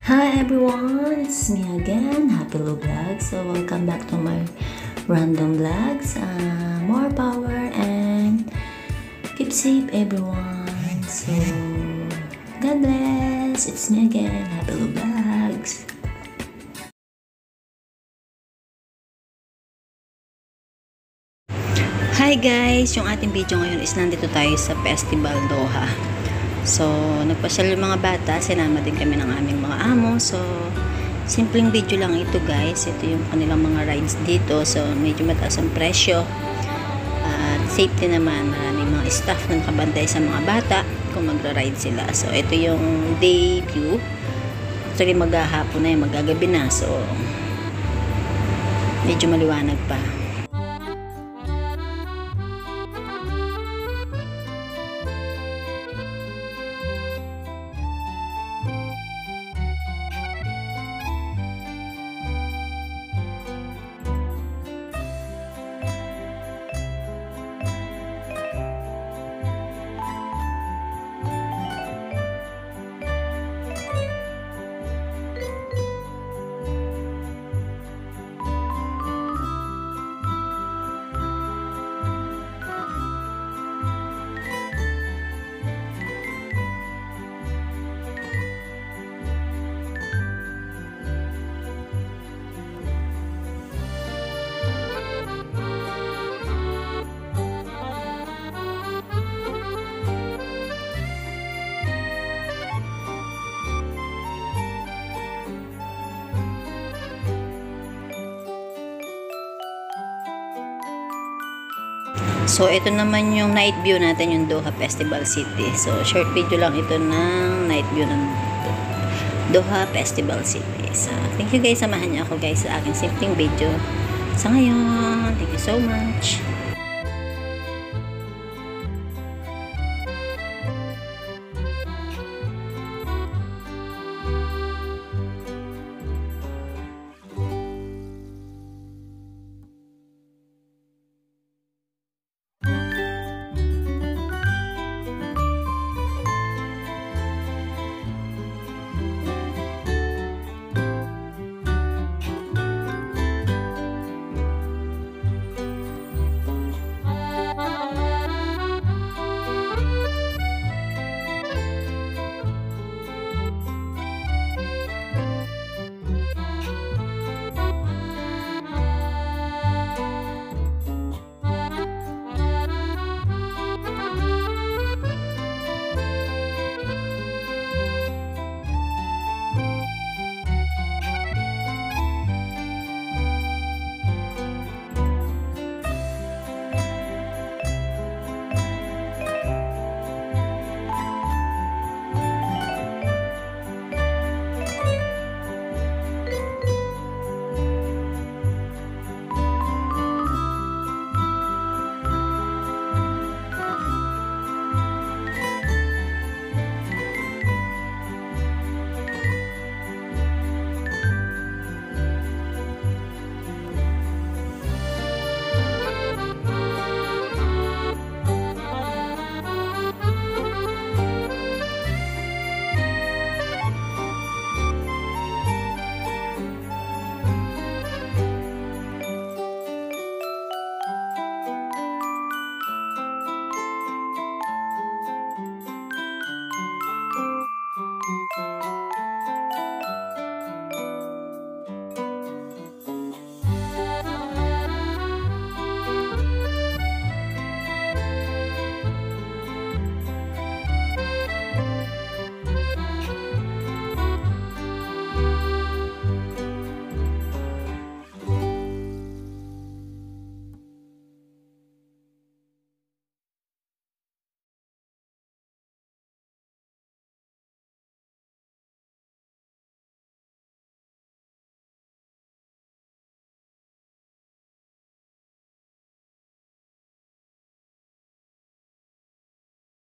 Hi everyone, it's me again, Happy Lou Vlog. So welcome back to my random vlogs. More power and keep safe everyone. So God bless. It's me again, Happy Lou Vlogs. Hi guys, yung ating video ngayon is nandito tayo sa Festival Doha. So, nagpasyal yung mga bata, sinama din kami ng aming mga amo. So, simpleng video lang ito guys. Ito yung kanilang mga rides dito. So, medyo mataas ang presyo. At safety naman, maraming mga staff na nakabantay sa mga bata kung magra-ride sila. So, ito yung day view. Actually, maghahapon na yun, magagabi na. So, medyo maliwanag pa. So, ito naman yung night view natin, yung Doha Festival City. So, short video lang ito ng night view ng Doha Festival City. So, thank you guys. Samahan niyo ako guys sa aking simpleng video. Sa ngayon, thank you so much.